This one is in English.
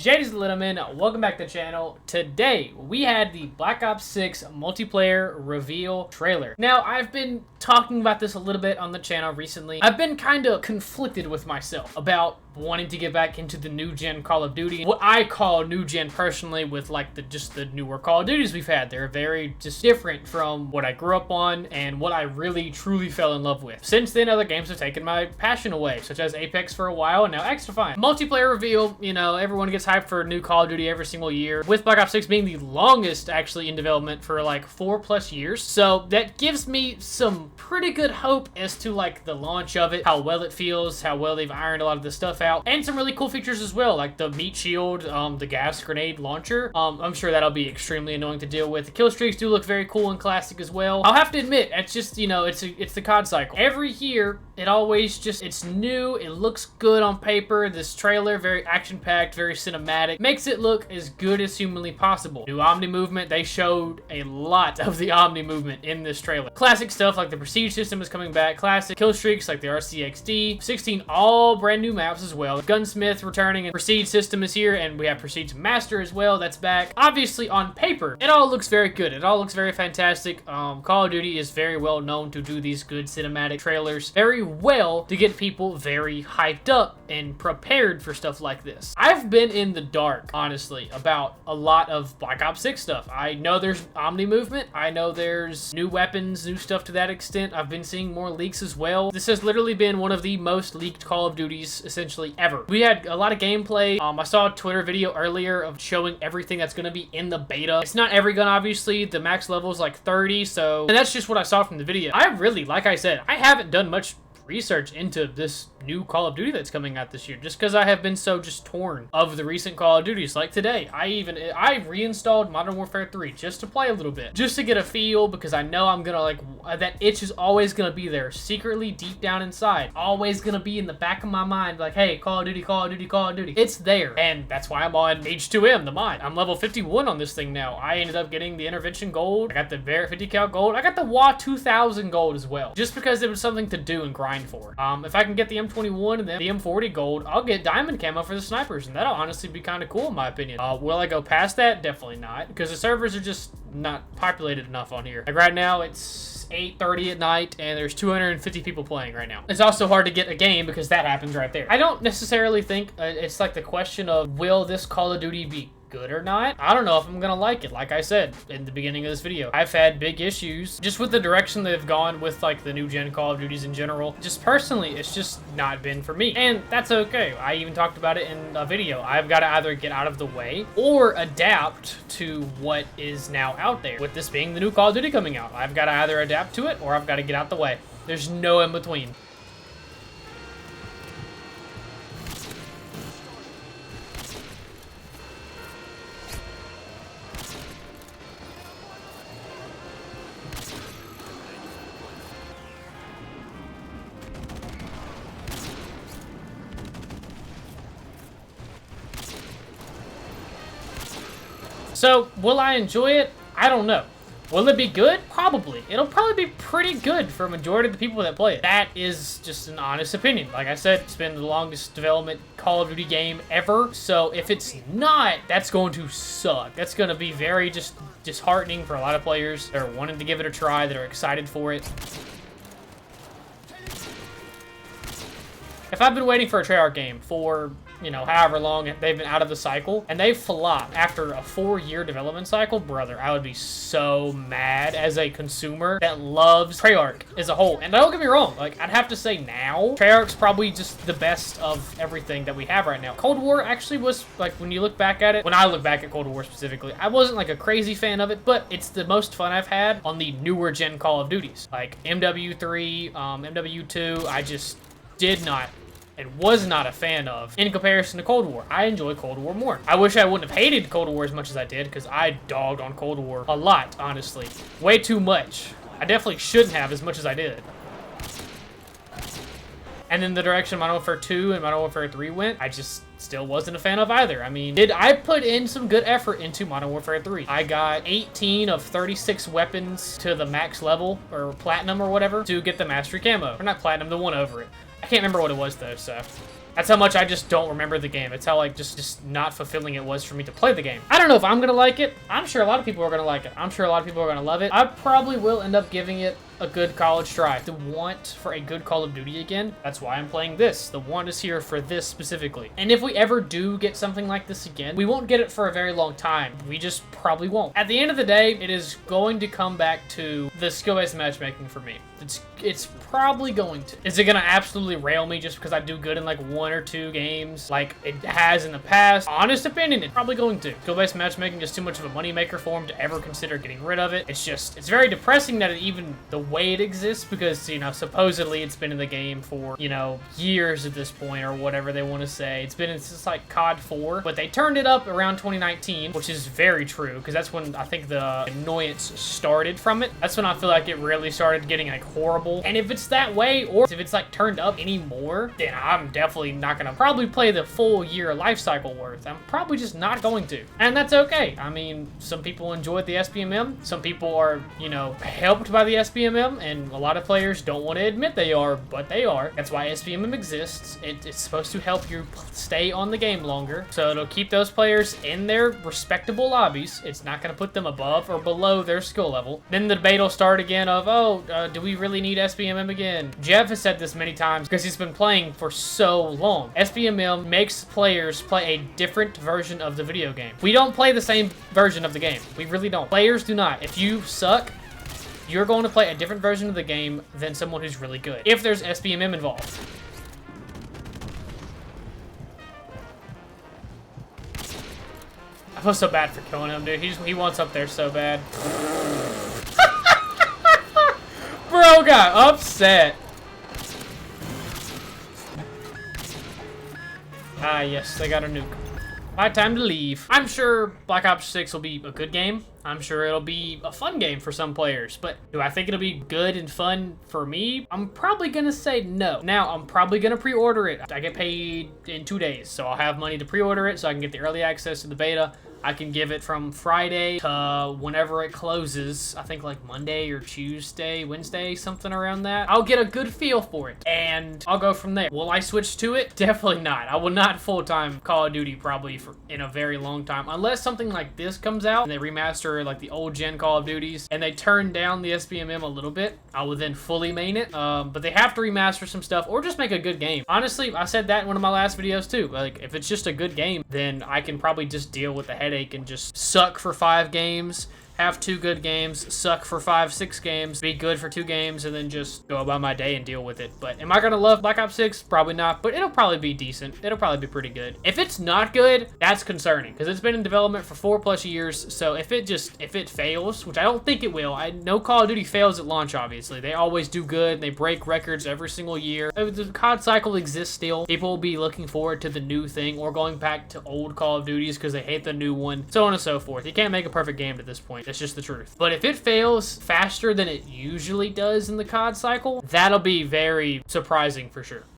Ladies and gentlemen, welcome back to the channel. Today, we had the Black Ops 6 multiplayer reveal trailer. Now, I've been talking about this a little bit on the channel recently. I've been kind of conflicted with myself about wanting to get back into the new gen Call of Duty. What I call new gen personally with like the newer Call of Duties we've had. They're very just different from what I grew up on and what I really truly fell in love with. Since then, other games have taken my passion away, such as Apex for a while and now XDefiant. Multiplayer reveal, you know, everyone gets hyped for a new Call of Duty every single year, with Black Ops 6 being the longest actually in development for like 4+ years. So that gives me some pretty good hope as to like the launch of it, how well it feels, how well they've ironed a lot of the stuff out, and some really cool features as well, like the meat shield, the gas grenade launcher. I'm sure that'll be extremely annoying to deal with. The kill streaks do look very cool and classic as well. I'll have to admit, it's just, you know, it's the COD cycle. Every year, it always just, it's new, it looks good on paper. This trailer, very action-packed, very cinematic, makes it look as good as humanly possible. New Omni movement, they showed a lot of the Omni movement in this trailer. Classic stuff like the Prestige system is coming back, classic kill streaks like the RCXD, 16 all brand new maps as well. Gunsmith returning, and Prestige system is here, and we have Prestige Master as well, that's back. Obviously, on paper, it all looks very good. It all looks very fantastic. Call of Duty is very well known to do these good cinematic trailers very well to get people very hyped up and prepared for stuff like this. I've been in the dark, honestly, about a lot of Black Ops 6 stuff. I know there's Omni movement. I know there's new weapons, new stuff to that extent. I've been seeing more leaks as well. This has literally been one of the most leaked Call of Duties essentially ever. We had a lot of gameplay. I saw a Twitter video earlier of showing everything that's going to be in the beta. It's not every gun, obviously. The max level is like 30, so... And that's just what I saw from the video. I really, like I said, I haven't done much research into this new Call of Duty that's coming out this year, just because I have been so just torn of the recent Call of Duties. Like today, I reinstalled Modern Warfare 3 just to play a little bit, just to get a feel, because I know I'm gonna like, that itch is always gonna be there, secretly deep down inside, always gonna be in the back of my mind, like, hey, Call of Duty, Call of Duty, Call of Duty. It's there, and that's why I'm on H2M, the mod. I'm level 51 on this thing now. I ended up getting the Intervention Gold, I got the Barrett 50 cal Gold, I got the WA 2000 Gold as well, just because it was something to do and grind for. If I can get the M21 and then the M40 Gold, I'll get Diamond Camo for the snipers, and that'll honestly be kind of cool in my opinion. Will I go past that? Definitely not, because the servers are just not populated enough on here. Like right now, it's 8:30 at night, and there's 250 people playing right now. It's also hard to get a game because that happens right there. I don't necessarily think it's like the question of, will this Call of Duty be good or not? I don't know if I'm gonna like it. Like I said in the beginning of this video, I've had big issues just with the direction they've gone with like the new gen Call of Duties in general. Just personally, it's just not been for me, and that's okay. I even talked about it in a video. I've got to either get out of the way or adapt to what is now out there. With this being the new Call of Duty coming out, I've got to either adapt to it or I've got to get out the way. There's no in between. So, will I enjoy it? I don't know. Will it be good? Probably. It'll probably be pretty good for a majority of the people that play it. That is just an honest opinion. Like I said, it's been the longest development Call of Duty game ever. So if it's not, that's going to suck. That's going to be very just disheartening for a lot of players that are wanting to give it a try, that are excited for it. If I've been waiting for a Treyarch game for, you know, however long they've been out of the cycle, and they've flopped after a 4-year development cycle, brother, I would be so mad as a consumer that loves Treyarch as a whole. And don't get me wrong, like, I'd have to say now, Treyarch's probably just the best of everything that we have right now. Cold War actually was, like, when you look back at it, when I look back at Cold War specifically, I wasn't, like, a crazy fan of it, but it's the most fun I've had on the newer gen Call of Duties. Like, MW3, MW2, I just did not and was not a fan of in comparison to Cold War. I enjoy Cold War more. I wish I wouldn't have hated Cold War as much as I did, because I dogged on Cold War a lot, honestly. Way too much. I definitely shouldn't have as much as I did. And then the direction Modern Warfare 2 and Modern Warfare 3 went, I just still wasn't a fan of either. I mean, I put in some good effort into Modern Warfare 3. I got 18 of 36 weapons to the max level, or platinum or whatever, to get the mastery camo. Or not platinum, the one over it. I can't remember what it was though, so. That's how much I just don't remember the game. It's how like just not fulfilling it was for me to play the game. I don't know if I'm gonna like it. I'm sure a lot of people are gonna like it. I'm sure a lot of people are gonna love it. I probably will end up giving it a good college try. The want for a good Call of Duty again, that's why I'm playing this. The want is here for this specifically. And if we ever do get something like this again, we won't get it for a very long time. We just probably won't. At the end of the day, it is going to come back to the skill-based matchmaking for me. It's probably going to. Is it gonna absolutely rail me just because I do good in like 1 or 2 games like it has in the past? Honest opinion, it's probably going to. Skill-based matchmaking is too much of a moneymaker for him to ever consider getting rid of it. It's very depressing that the way it exists, because, you know, supposedly it's been in the game for, you know, years at this point, or whatever they want to say. It's been since like COD 4, but they turned it up around 2019, which is very true, because that's when I think the annoyance started from it. That's when I feel like it really started getting like horrible. And if it's that way, or if it's like turned up anymore, then I'm definitely not gonna probably play the full year life cycle worth. I'm probably just not going to, and that's okay. I mean, some people enjoyed the SBMM, some people are, you know, helped by the SBMM, and a lot of players don't want to admit they are, but they are. That's why SBMM exists. It's supposed to help you stay on the game longer, so it'll keep those players in their respectable lobbies. It's not going to put them above or below their skill level. Then the debate will start again of, oh, do we really need SBMM again? Jeff has said this many times because he's been playing for so long. SBMM makes players play a different version of the video game. We don't play the same version of the game. We really don't. Players do not. If you suck, you're going to play a different version of the game than someone who's really good, if there's SBMM involved. I feel so bad for killing him, dude. He wants up there so bad. Bro got upset. Ah, yes, they got a nuke. My time to leave. I'm sure Black Ops 6 will be a good game. I'm sure it'll be a fun game for some players, but do I think it'll be good and fun for me? I'm probably gonna say no. Now, I'm probably gonna pre-order it. I get paid in 2 days, so I'll have money to pre-order it so I can get the early access to the beta. I can give it from Friday to whenever it closes. I think like Monday or Tuesday, Wednesday, something around that. I'll get a good feel for it, and I'll go from there. Will I switch to it? Definitely not. I will not full-time Call of Duty probably in a very long time, unless something like this comes out and they remaster like the old gen Call of Duties and they turn down the SBMM a little bit. I will then fully main it, but they have to remaster some stuff or just make a good game. Honestly, I said that in one of my last videos too. Like, if it's just a good game, then I can probably just deal with the headache and just suck for 5 games, have 2 good games, suck for 5, 6 games, be good for 2 games, and then just go about my day and deal with it. But am I gonna love Black Ops 6? Probably not, but it'll probably be decent. It'll probably be pretty good. If it's not good, that's concerning, because it's been in development for 4+ years, so if it fails, which I don't think it will, I know Call of Duty fails at launch, obviously. They always do good, they break records every single year. If the COD cycle exists still, people will be looking forward to the new thing, or going back to old Call of Duties because they hate the new one, so on and so forth. You can't make a perfect game at this point. That's just the truth. But if it fails faster than it usually does in the COD cycle, that'll be very surprising for sure.